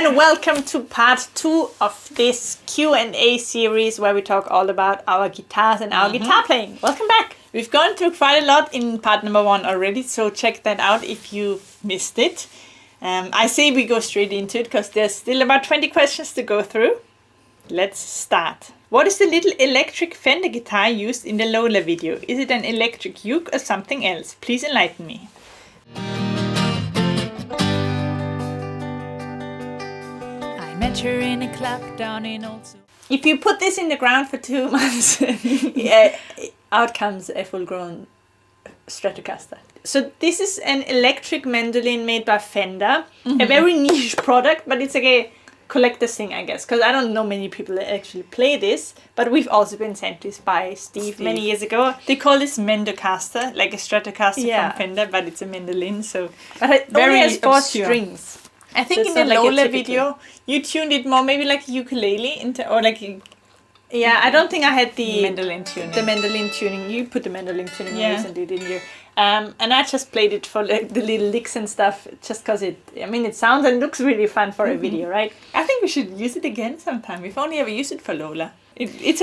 and welcome to part 2 of this Q&A series where we talk all about our guitars and our guitar playing. Welcome back. We've gone through quite a lot in part number 1 already, so check that out if you've missed it. I say we go straight into it because there's still about 20 questions to go through. Let's start. What is the little electric Fender guitar used in the Lola video? Is it an electric uke or something else? Please enlighten me. Met her in a club down in Old. If you put this in the ground for 2 months, out comes a full-grown Stratocaster. So this is an electric mandolin made by Fender, a very niche product, but it's like a collector's thing, I guess, because I don't know many people that actually play this, but we've also been sent this by Steve many years ago. They call this Mendocaster, like a Stratocaster from Fender, but it's a mandolin, so but it only has 4 strings. I think so in the Lola video, you tuned it more maybe like a ukulele or like I don't think I had the mandolin tuning. The mandolin tuning. You put the mandolin tuning recently, didn't you? And I just played it for like the little licks and stuff, just because it sounds and looks really fun for a video, right? I think we should use it again sometime. We've only ever used it for Lola. It's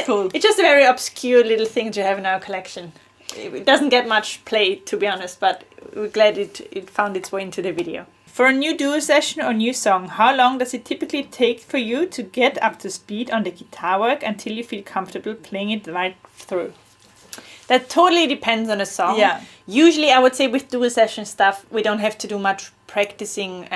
cool. It's just a very obscure little thing to have in our collection. It doesn't get much play, to be honest, but we're glad it found its way into the video. For a new duo session or new song, how long does it typically take for you to get up to speed on the guitar work until you feel comfortable playing it right through? That totally depends on the song. Yeah. Usually I would say with duo session stuff, we don't have to do much practicing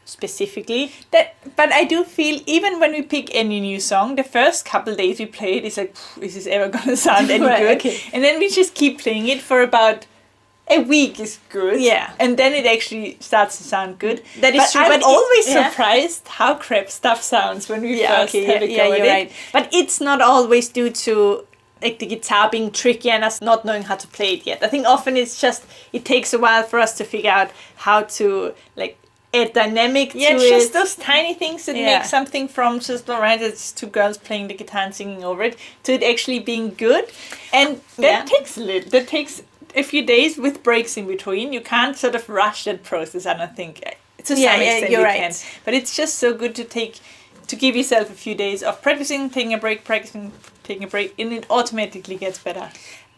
specifically. But I do feel even when we pick any new song, the first couple days we play it, it's like, is this ever going to sound any good? Okay. And then we just keep playing it for about a week is good. Yeah. And then it actually starts to sound good. That is true. I'm always surprised how crap stuff sounds when we first have a go at it. Right. But it's not always due to like the guitar being tricky and us not knowing how to play it yet. I think often it's just, it takes a while for us to figure out how to like add dynamic to it. Yeah, just those tiny things that make something from just, alright, it's 2 girls playing the guitar and singing over it, to it actually being good. And that takes a few days with breaks in between. You can't sort of rush that process, I don't think. To some extent you're right. Can. But it's just so good to give yourself a few days of practicing, taking a break, and it automatically gets better.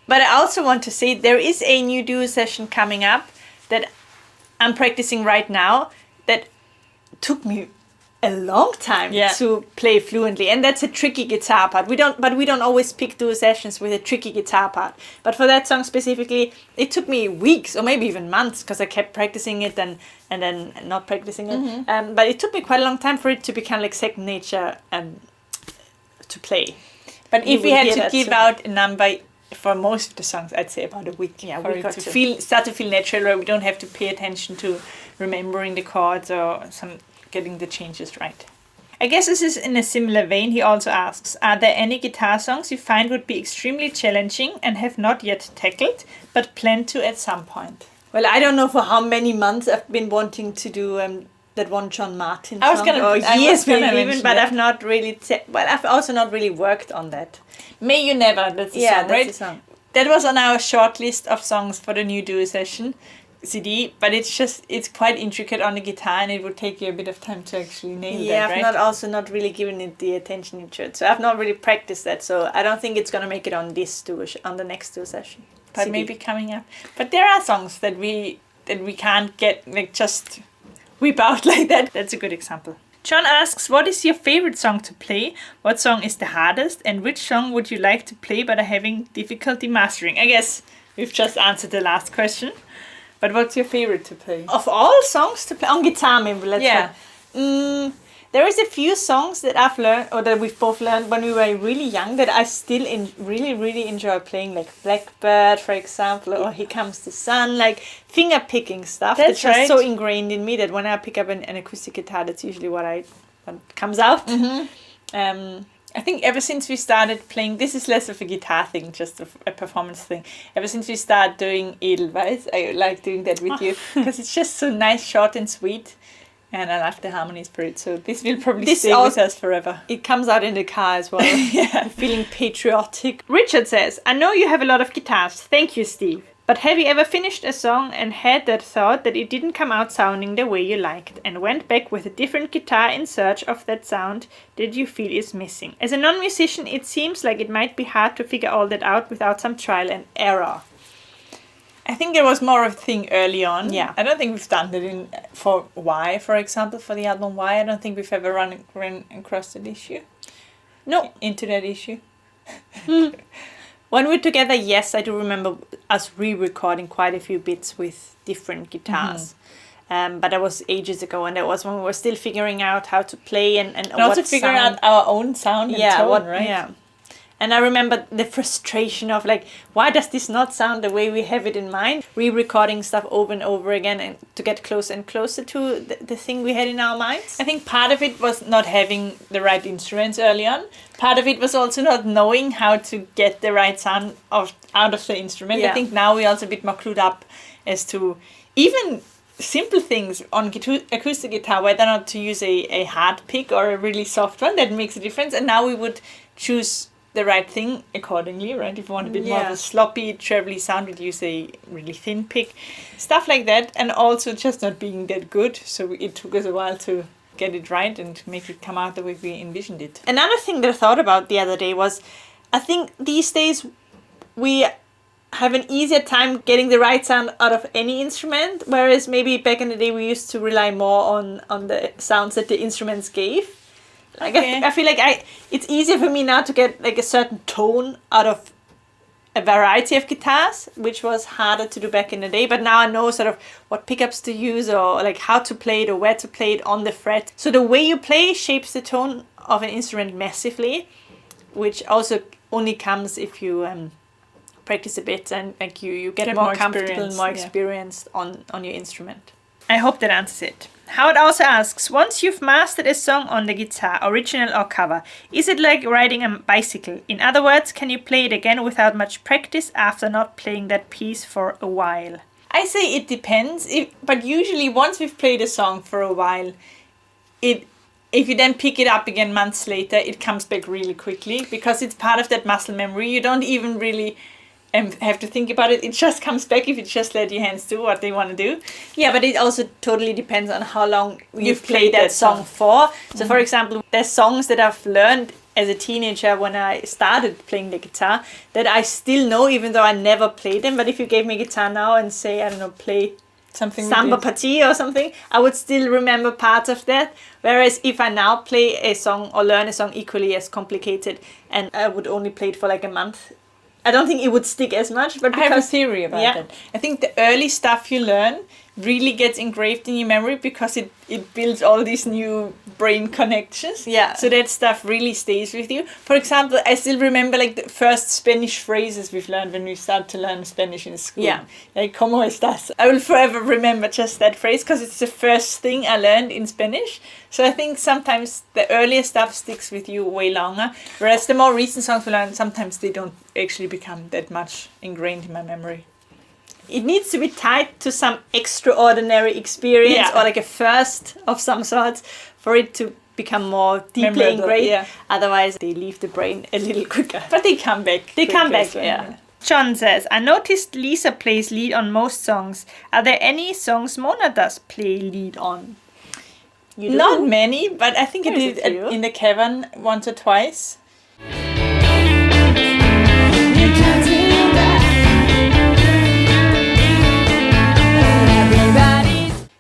But I also want to say there is a new duo session coming up that I'm practicing right now that took me a long time to play fluently, and that's a tricky guitar part. We don't always pick duo sessions with a tricky guitar part. But for that song specifically, it took me weeks or maybe even months because I kept practicing it and then not practicing it. But it took me quite a long time for it to become like second nature to play. But if we had to give out a number for most of the songs, I'd say about a week. Yeah, for it to start to feel natural, where we don't have to pay attention to remembering the chords or getting the changes right. I guess this is in a similar vein. He also asks, are there any guitar songs you find would be extremely challenging and have not yet tackled, but plan to at some point? Well, I don't know for how many months I've been wanting to do that one John Martin song. Years maybe even, but I've not really... I've also not really worked on that. May You Never, that's the song, right? The song. That was on our short list of songs for the new duo session CD, but it's quite intricate on the guitar and it would take you a bit of time to actually nail that, right? I've not really given it the attention it should, so I've not really practiced that, so I don't think it's going to make it on the next duo session. But CD. Maybe coming up. But there are songs that we can't get, like, just whip out like that. That's a good example. John asks, what is your favorite song to play? What song is the hardest? And which song would you like to play but are having difficulty mastering? I guess we've just answered the last question. But what's your favorite to play? Of all songs to play? On guitar, maybe. There is a few songs that I've learned, or that we've both learned when we were really young, that I still really, really enjoy playing, like Blackbird, for example, or Here Comes the Sun, like finger-picking stuff. That's just so ingrained in me that when I pick up an acoustic guitar, that's usually what comes out. I think ever since we started playing, this is less of a guitar thing, just a performance thing. Ever since we started doing Edelweiss, I like doing that with you because it's just so nice, short and sweet. And I love the harmonies for it. So this will probably stay with us forever. It comes out in the car as well. Feeling patriotic. Richard says, I know you have a lot of guitars. Thank you, Steve. But have you ever finished a song and had that thought that it didn't come out sounding the way you liked and went back with a different guitar in search of that sound that you feel is missing? As a non-musician, it seems like it might be hard to figure all that out without some trial and error. I think it was more of a thing early on. Yeah. I don't think we've done that for Why, for example, for the album Why. I don't think we've ever run across that issue. No. Into that issue. When we're together, yes, I do remember us re-recording quite a few bits with different guitars. But that was ages ago, and that was when we were still figuring out how to play and also figuring out our own sound and tone, right? Yeah. And I remember the frustration of like, why does this not sound the way we have it in mind? Re-recording stuff over and over again and to get closer and closer to the thing we had in our minds. I think part of it was not having the right instruments early on. Part of it was also not knowing how to get the right sound out of the instrument. Yeah. I think now we're also a bit more clued up as to even simple things on acoustic guitar, whether or not to use a hard pick or a really soft one, that makes a difference. And now we would choose the right thing accordingly, right? If you want a bit more of a sloppy, trebly sound, we'd use a really thin pick. Stuff like that. And also just not being that good. So it took us a while to get it right and make it come out the way we envisioned it. Another thing that I thought about the other day was, I think these days we have an easier time getting the right sound out of any instrument, whereas maybe back in the day we used to rely more on the sounds that the instruments gave. Like I feel like it's easier for me now to get like a certain tone out of a variety of guitars, which was harder to do back in the day. But now I know sort of what pickups to use or like how to play it or where to play it on the fret. So the way you play shapes the tone of an instrument massively, which also only comes if you practice a bit and like you get more comfortable and more experienced on your instrument. I hope that answers it. Howard also asks, once you've mastered a song on the guitar, original or cover, is it like riding a bicycle? In other words, can you play it again without much practice after not playing that piece for a while? I say it depends, but usually once we've played a song for a while, if you then pick it up again months later, it comes back really quickly because it's part of that muscle memory. You don't even really have to think about it. It just comes back if you just let your hands do what they want to do. Yeah, but it also totally depends on how long you've played that song for. So for example, there's songs that I've learned as a teenager when I started playing the guitar that I still know even though I never played them. But if you gave me a guitar now and say, I don't know, play something Samba Partie or something, I would still remember parts of that. Whereas if I now play a song or learn a song equally as complicated and I would only play it for like a month, I don't think it would stick as much. But I have a theory about that. I think the early stuff you learn really gets engraved in your memory because it builds all these new brain connections. Yeah. So that stuff really stays with you. For example, I still remember like the first Spanish phrases we've learned when we started to learn Spanish in school. Yeah. Like, ¿cómo estás? I will forever remember just that phrase because it's the first thing I learned in Spanish. So I think sometimes the earlier stuff sticks with you way longer. Whereas the more recent songs we learn, sometimes they don't actually become that much ingrained in my memory. It needs to be tied to some extraordinary experience or like a first of some sort for it to become more deeply ingrained. Yeah. Otherwise, they leave the brain a little quicker. But they come back. They come back, yeah. John says, I noticed Lisa plays lead on most songs. Are there any songs Mona does play lead on? Not many, but I think I did in the Cavern once or twice.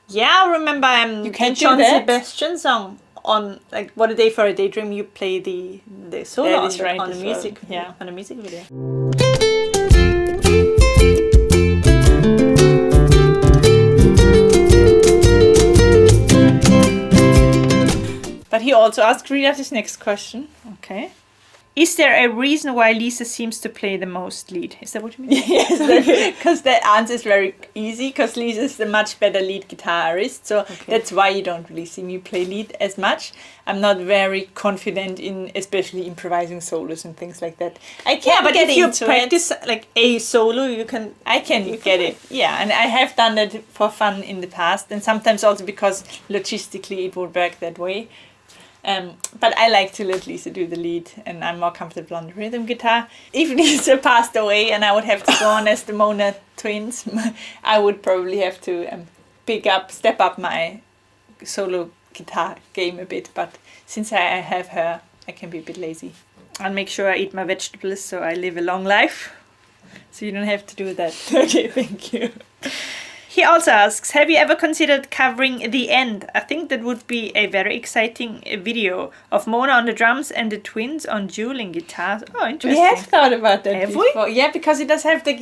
Yeah, I remember you can John Sebastian song on like What a Day for a Daydream. You play the solo on the music, on a music video. But he also asked, read out his next question. Okay. Is there a reason why Lisa seems to play the most lead? Is that what you mean? Yes, because that answer is very easy, because Lisa is the much better lead guitarist, so that's why you don't really see me play lead as much. I'm not very confident in especially improvising solos and things like that. I can but if you practice like a solo, you can get it. Yeah, and I have done that for fun in the past, and sometimes also because logistically it would work that way. But I like to let Lisa do the lead, and I'm more comfortable on the rhythm guitar. If Lisa passed away and I would have to go on as the Mona twins, I would probably have to step up my solo guitar game a bit. But since I have her, I can be a bit lazy. I'll make sure I eat my vegetables so I live a long life. So you don't have to do that. Okay, thank you. He also asks, have you ever considered covering The End? I think that would be a very exciting video of Mona on the drums and the twins on dueling guitars. Oh, interesting. We have thought about that before. We? Yeah, because it does have the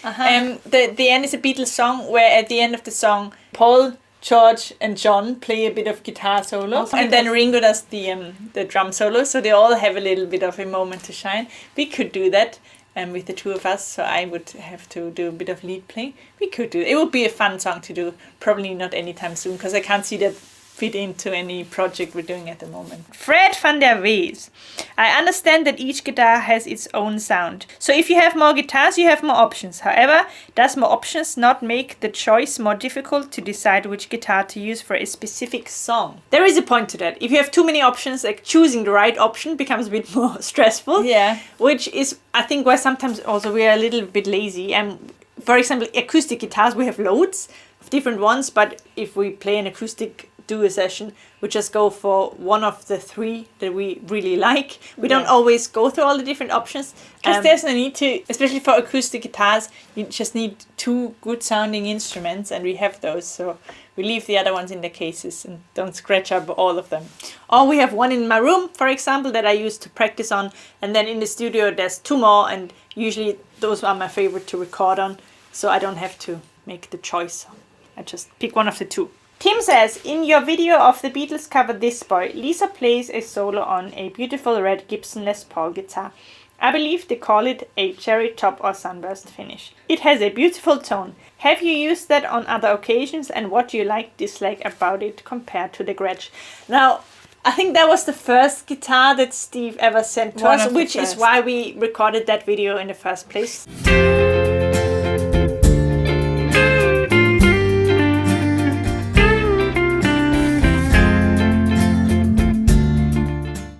End is a Beatles song where at the end of the song, Paul, George and John play a bit of guitar solo. And then Ringo does the drum solo. So they all have a little bit of a moment to shine. We could do that. With the two of us, so I would have to do a bit of lead playing. We could do it. It would be a fun song to do. Probably not anytime soon, because I can't see that fit into any project we're doing at the moment. Fred van der Wees. I understand that each guitar has its own sound. So if you have more guitars, you have more options. However, does more options not make the choice more difficult to decide which guitar to use for a specific song? There is a point to that. If you have too many options, like choosing the right option becomes a bit more stressful. Yeah. Which is, I think, why sometimes also we are a little bit lazy. For example, acoustic guitars, we have loads of different ones, but if we play an acoustic duo session, we just go for one of the three that we really like. We don't always go through all the different options, because there's no need to, especially for acoustic guitars, you just need two good sounding instruments, and we have those, so we leave the other ones in the cases and don't scratch up all of them. Or we have one in my room, for example, that I use to practice on, and then in the studio there's two more, and usually those are my favorite to record on, so I don't have to make the choice. I just pick one of the two. Tim says, in your video of the Beatles cover This Boy, Lisa plays a solo on a beautiful red Gibson Les Paul guitar. I believe they call it a cherry top or sunburst finish. It has a beautiful tone. Have you used that on other occasions, and what do you dislike about it compared to the Gretsch? Now, I think that was the first guitar that Steve ever sent to us, which is why we recorded that video in the first place.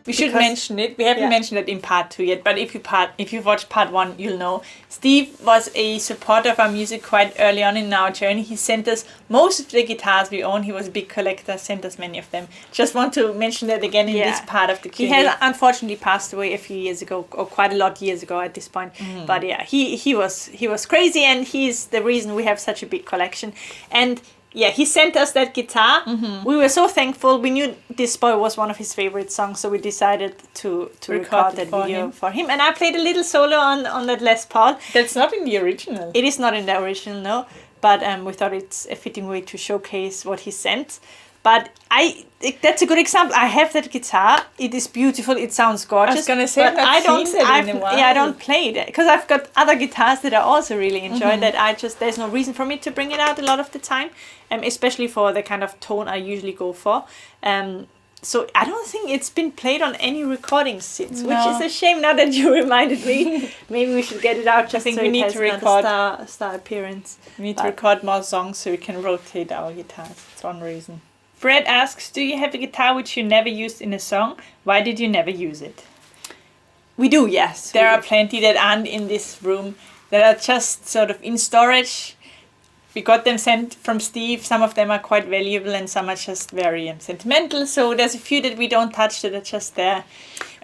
We should mention it. We haven't mentioned it in part 2 yet, but if you watch part 1, you'll know. Steve was a supporter of our music quite early on in our journey. He sent us most of the guitars we own. He was a big collector, sent us many of them. Just want to mention that again in this part of the Q&A. He has unfortunately passed away a few years ago, or quite a lot years ago at this point. But yeah, he was crazy, and he's the reason we have such a big collection. And yeah, he sent us that guitar. We were so thankful. We knew This Boy was one of his favorite songs, so we decided to record that video for him. And I played a little solo on that Les Paul. That's not in the original. It is not in the original, no. But we thought it's a fitting way to showcase what he sent. But that's a good example. I have that guitar. It is beautiful. It sounds gorgeous. I was gonna say, but I don't play it because I've got other guitars that I also really enjoy. That there's no reason for me to bring it out a lot of the time, especially for the kind of tone I usually go for. So I don't think it's been played on any recordings since, which is a shame. Now that you reminded me, maybe we should get it out. Just we need to record star appearance. We need to record more songs so we can rotate our guitars. That's one reason. Fred asks, do you have a guitar which you never used in a song? Why did you never use it? We do, yes. There are plenty that aren't in this room that are just sort of in storage. We got them sent from Steve. Some of them are quite valuable and some are just very sentimental. So there's a few that we don't touch that are just there.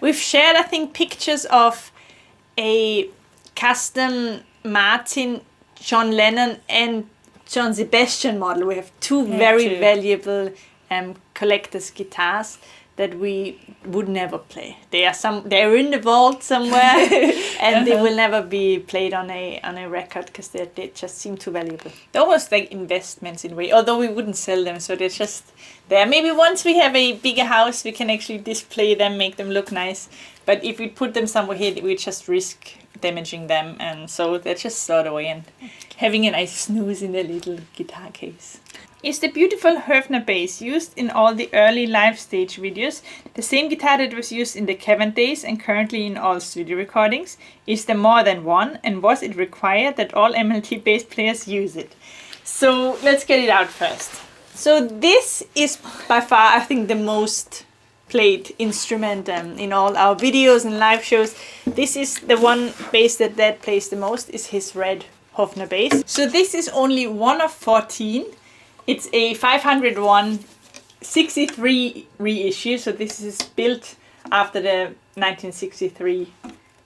We've shared, I think, pictures of a custom Martin, John Lennon and John Sebastian model. We have two very valuable collector's guitars that we would never play. They're in the vault somewhere, and they will never be played on a record because they just seem too valuable. They're almost like investments in a way, although we wouldn't sell them, so they're just there. Maybe once we have a bigger house, we can actually display them, make them look nice. But if we put them somewhere here, we just risk damaging them, and so they're just stored away and having a nice snooze in their little guitar case. Is the beautiful Höfner bass used in all the early live stage videos the same guitar that was used in the Cavern days and currently in all studio recordings? Is there more than one, and was it required that all MLT bass players use it? So let's get it out first. So this is by far, I think, the most played instrument in all our videos and live shows. This is the one bass that Dad plays the most, is his red Höfner bass. So this is only one of 14. It's a 501 63 reissue, so this is built after the 1963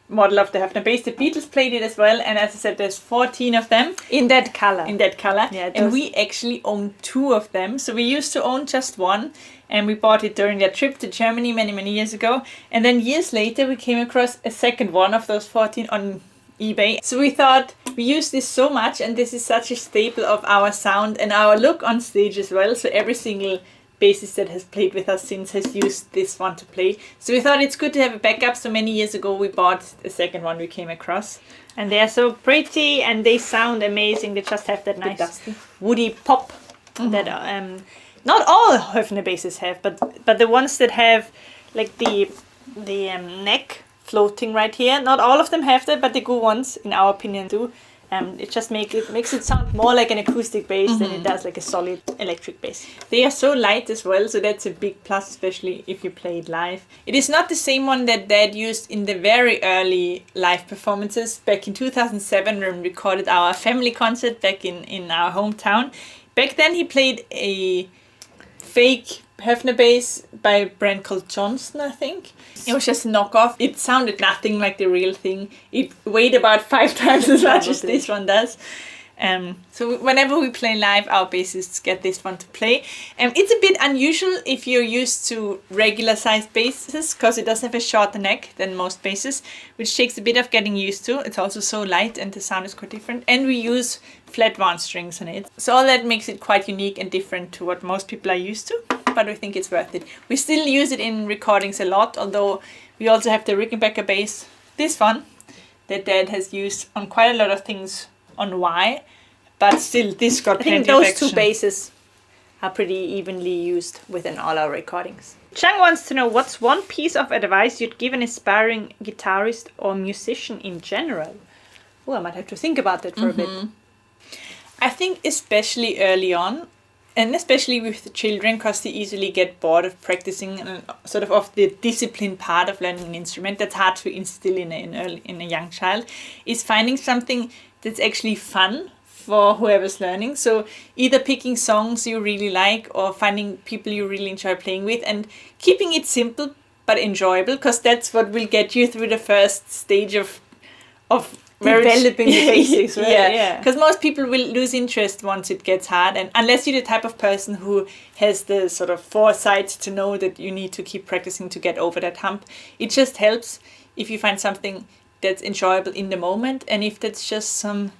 model of the Höfner bass. The Beatles played it as well, and as I said, there's 14 of them. In that color. Yeah, and we actually own 2 of them. So we used to own just one, and we bought it during their trip to Germany many years ago. And then years later, we came across a second one of those 14 on eBay. So we thought, we use this so much, and this is such a staple of our sound and our look on stage as well. So every single bassist that has played with us since has used this one to play. So we thought it's good to have a backup. So many years ago we bought the second one we came across. And they are so pretty and they sound amazing. They just have that nice woody pop that not all Höfner basses have, but the ones that have like the neck floating right here, not all of them have that, but the good ones in our opinion do. It just makes it sound more like an acoustic bass than it does like a solid electric bass. They are so light as well, so that's a big plus, especially if you play it live. It is not the same one that Dad used in the very early live performances back in 2007 when we recorded our family concert back in our hometown. Back then he played a fake Höfner bass by a brand called Johnson, I think. It was just a knockoff. It sounded nothing like the real thing. It weighed about 5 times as much as this one does. So whenever we play live, our bassists get this one to play. It's a bit unusual if you're used to regular sized basses, because it does have a shorter neck than most basses, which takes a bit of getting used to. It's also so light and the sound is quite different. And we use flat wound strings on it. So all that makes it quite unique and different to what most people are used to, but we think it's worth it. We still use it in recordings a lot, although we also have the Rickenbacker bass, this one, that Dad has used on quite a lot of things on Y, but still this got plenty of action. I think those 2 basses are pretty evenly used within all our recordings. Chang wants to know, what's one piece of advice you'd give an aspiring guitarist or musician in general? Oh, I might have to think about that for a bit. I think especially early on, and especially with the children, because they easily get bored of practicing and sort of the discipline part of learning an instrument that's hard to instill in a young child, is finding something that's actually fun for whoever's learning. So either picking songs you really like or finding people you really enjoy playing with and keeping it simple but enjoyable, because that's what will get you through the first stage of developing the basics, right? Yeah, because most people will lose interest once it gets hard, and unless you're the type of person who has the sort of foresight to know that you need to keep practicing to get over that hump, it just helps if you find something that's enjoyable in the moment. And if that's just some,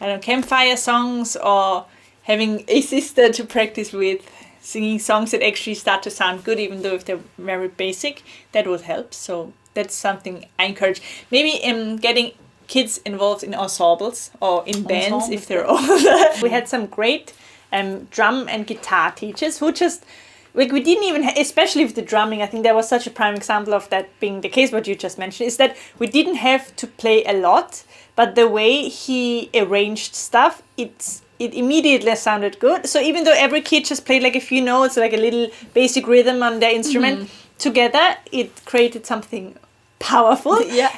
I don't know, campfire songs or having a sister to practice with, singing songs that actually start to sound good, even though if they're very basic, that would help. So that's something I encourage. Maybe getting kids involved in ensembles or in bands if they're older. We had some great drum and guitar teachers who just, like, we didn't even, especially with the drumming, I think that was such a prime example of that being the case, what you just mentioned, is that we didn't have to play a lot, but the way he arranged stuff, it immediately sounded good. So even though every kid just played like a few notes, like a little basic rhythm on their instrument, together it created something powerful. Yeah.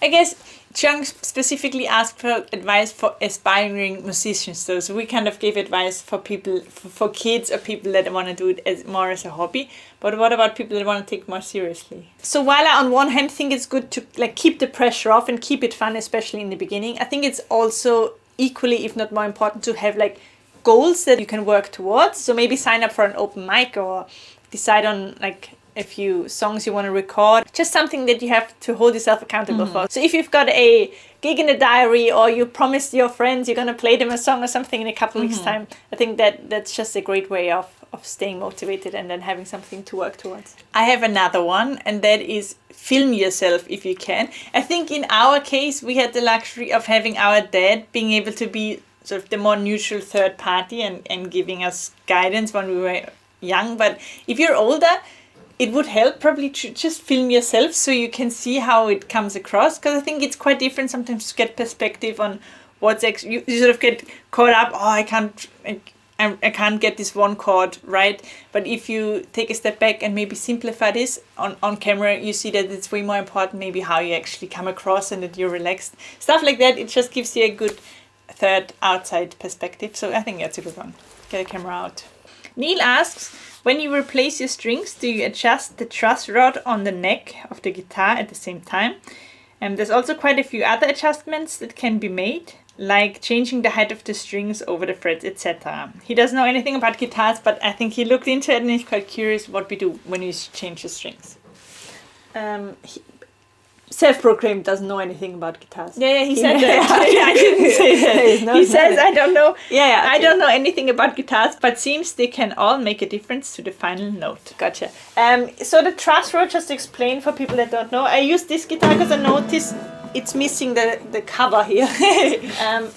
I guess Chung specifically asked for advice for aspiring musicians, though. So we kind of gave advice for people, for kids or people that want to do it more as a hobby. But what about people that want to take it more seriously? So while I on one hand think it's good to like keep the pressure off and keep it fun, especially in the beginning, I think it's also equally, if not more important, to have like goals that you can work towards. So maybe sign up for an open mic or decide on like a few songs you want to record, just something that you have to hold yourself accountable for. So if you've got a gig in a diary or you promised your friends you're going to play them a song or something in a couple of weeks time, I think that's just a great way of staying motivated and then having something to work towards. I have another one, and that is film yourself if you can. I think in our case we had the luxury of having our dad being able to be sort of the more neutral third party and giving us guidance when we were young. But if you're older, it would help probably to just film yourself so you can see how it comes across, because I think it's quite different sometimes to get perspective on you sort of get caught up. Oh, I can't get this one chord right. But if you take a step back and maybe simplify this on camera, you see that it's way more important maybe how you actually come across and that you're relaxed. Stuff like that, it just gives you a good third outside perspective. So I think that's a good one. Get a camera out. Neil asks, when you replace your strings, do you adjust the truss rod on the neck of the guitar at the same time? And there's also quite a few other adjustments that can be made, like changing the height of the strings over the frets, etc. He doesn't know anything about guitars, but I think he looked into it and he's quite curious what we do when we change the strings. Self-proclaimed doesn't know anything about guitars. Yeah, he said that. I didn't say that. He says, I don't know. Yeah, okay. I don't know anything about guitars, but seems they can all make a difference to the final note. Gotcha. So the truss rod, just to explain for people that don't know, I use this guitar because I noticed it's missing the cover here. Hang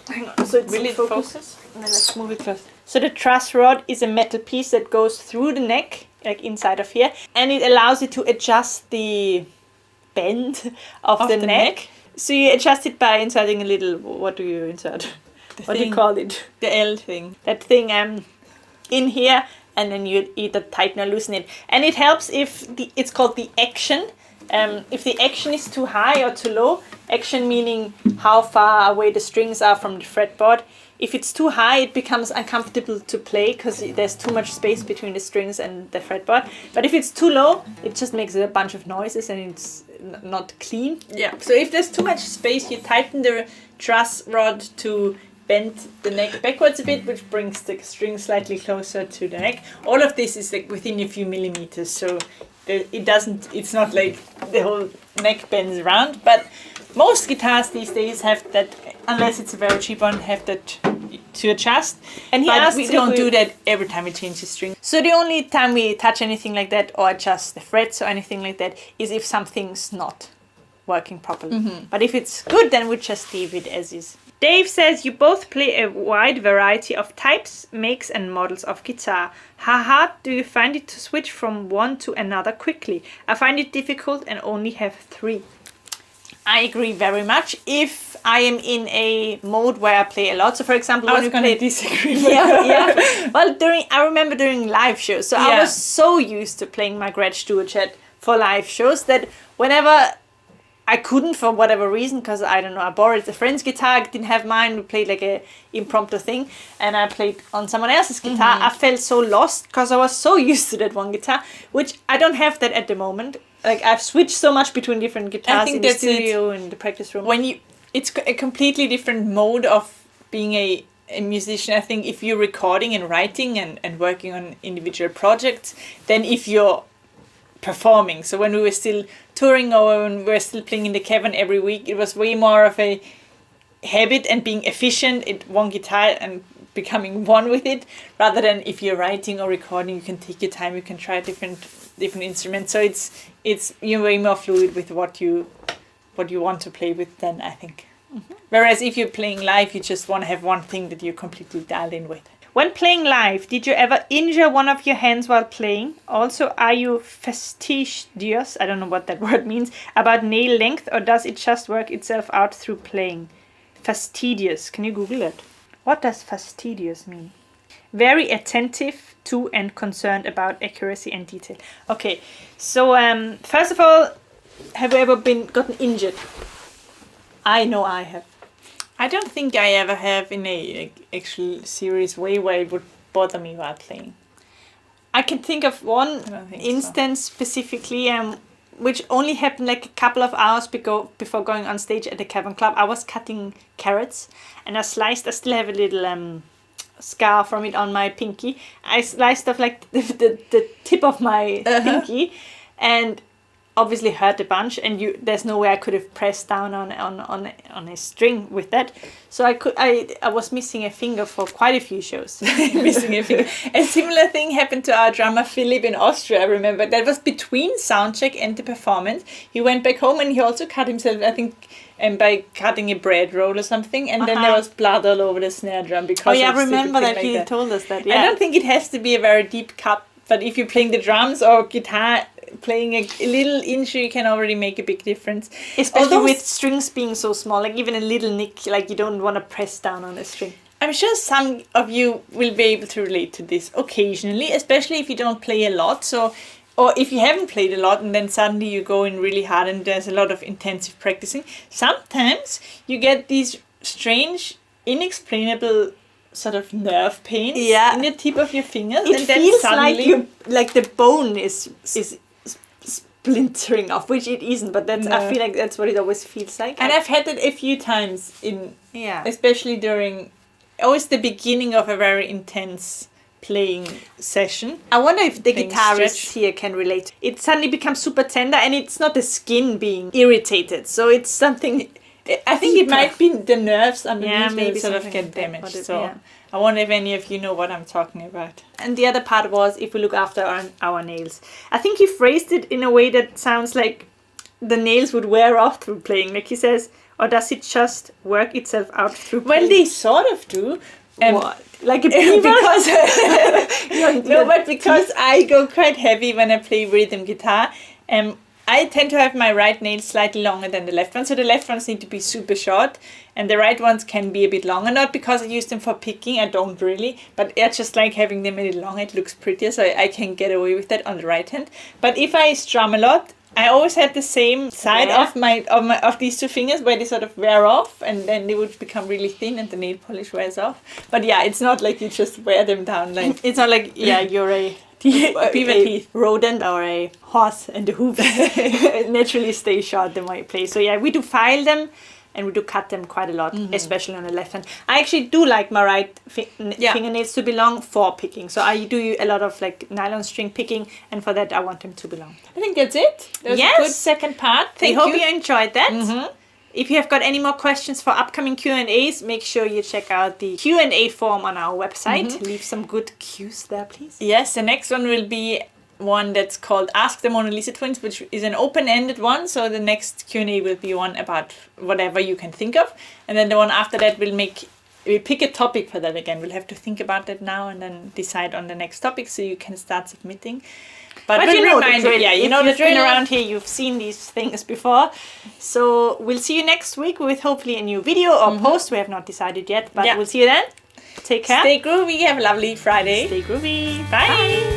on, so it's really focus. And then let's move it close. So the truss rod is a metal piece that goes through the neck, like inside of here, and it allows you to adjust the bend of the neck. So you adjust it by inserting a little, what do you insert? What do you call it? The L thing. That thing in here, and then you either tighten or loosen it. And it helps if it's called the action. If the action is too high or too low, action meaning how far away the strings are from the fretboard. If it's too high, it becomes uncomfortable to play because there's too much space between the strings and the fretboard. But if it's too low, it just makes a bunch of noises and it's not clean. Yeah, so if there's too much space, you tighten the truss rod to bend the neck backwards a bit, which brings the string slightly closer to the neck. All of this is like within a few millimeters, so it's not like the whole neck bends around, but most guitars these days have that, unless it's a very cheap one, have that to adjust. And we don't do that every time we change the string. So the only time we touch anything like that or adjust the frets or anything like that is if something's not working properly. Mm-hmm. But if it's good, then we just leave it as is. Dave says you both play a wide variety of types, makes and models of guitar. How hard do you find it to switch from one to another quickly? I find it difficult and only have 3. I agree very much. If I am in a mode where I play a lot, so for example, when we play disagree. Yeah. Well, I remember during live shows. So I was so used to playing my Gretsch Duochet for live shows that whenever I couldn't, for whatever reason, because I don't know, I borrowed a friend's guitar, didn't have mine, we played like a impromptu thing, and I played on someone else's guitar. I felt so lost because I was so used to that one guitar, which I don't have that at the moment. Like I've switched so much between different guitars in the studio and the practice room. It's a completely different mode of being a musician. I think if you're recording and writing and working on individual projects, than if you're performing. So when we were still touring or when we were still playing in the Cavern every week, it was way more of a habit and being efficient at one guitar and becoming one with it, rather than if you're writing or recording, you can take your time, you can try different instruments. So it's you're way more fluid with what you want to play with then, I think. Mm-hmm. Whereas if you're playing live, you just want to have one thing that you're completely dialed in with. When playing live, did you ever injure one of your hands while playing? Also, are you fastidious, I don't know what that word means, about nail length, or does it just work itself out through playing? Fastidious, can you Google it? What does fastidious mean? Very attentive to and concerned about accuracy and detail. Okay, so first of all, have you ever gotten injured? I know I have. I don't think I ever have in a actual serious way where it would bother me while playing. I can think of one instance specifically, which only happened like a couple of hours before going on stage at the Cavern Club. I was cutting carrots and I still have a little scar from it on my pinky. I sliced off like the tip of my pinky and obviously hurt a bunch, and there's no way I could have pressed down on a string with that. So I was missing a finger for quite a few shows. Missing a finger. A similar thing happened to our drummer Philip in Austria, I remember. That was between soundcheck and the performance. He went back home and he also cut himself, I think, by cutting a bread roll or something, and then there was blood all over the snare drum because I remember that he told us that. Yeah. I don't think it has to be a very deep cut, but if you're playing the drums or guitar playing a little injury can already make a big difference. Especially with strings being so small, like even a little nick, like you don't want to press down on a string. I'm sure some of you will be able to relate to this occasionally, especially if you don't play a lot. So, or if you haven't played a lot and then suddenly you go in really hard and there's a lot of intensive practicing. Sometimes you get these strange, inexplainable sort of nerve pains in the tip of your fingers. It feels like the bone is splintering off, which it isn't, but that's I feel like that's what it always feels like. And I've had that a few times especially during always the beginning of a very intense playing session. I wonder if the guitarist here can relate. It suddenly becomes super tender, and it's not the skin being irritated, so it's something. I think it might be the nerves underneath maybe sort of get damaged. I wonder if any of you know what I'm talking about. And the other part was if we look after our nails. I think he phrased it in a way that sounds like the nails would wear off through playing. Like he says, or does it just work itself out through playing? Well, they sort of do. What? Like a beaver? But because I go quite heavy when I play rhythm guitar, I tend to have my right nail slightly longer than the left one. So the left ones need to be super short and the right ones can be a bit longer. Not because I use them for picking, I don't really, but I just like having them a little longer. It looks prettier, so I can get away with that on the right hand. But if I strum a lot, I always had the same side of these two fingers where they sort of wear off and then they would become really thin and the nail polish wears off. But yeah, it's not like you just wear them down. Like it's not like you're a beaver teeth rodent or a horse and the hooves naturally stay short the more you play. So yeah, we do file them and we do cut them quite a lot, especially on the left hand. I actually do like my right fingernails to be long for picking. So I do a lot of like nylon string picking, and for that I want them to be long. I think that's it. That was a good second part. I hope you enjoyed that. If you have got any more questions for upcoming Q&As, make sure you check out the Q&A form on our website. Leave some good cues there, please. Yes, the next one will be one that's called Ask the Mona Lisa Twins, which is an open-ended one. So the next Q&A will be one about whatever you can think of. And then the one after that we'll pick a topic for that again. We'll have to think about that now and then decide on the next topic so you can start submitting. But you know the drill. Yeah, you know the drill around here. You've seen these things before. So we'll see you next week with hopefully a new video or post. We have not decided yet, but we'll see you then. Take care. Stay groovy. Have a lovely Friday. Stay groovy. Bye.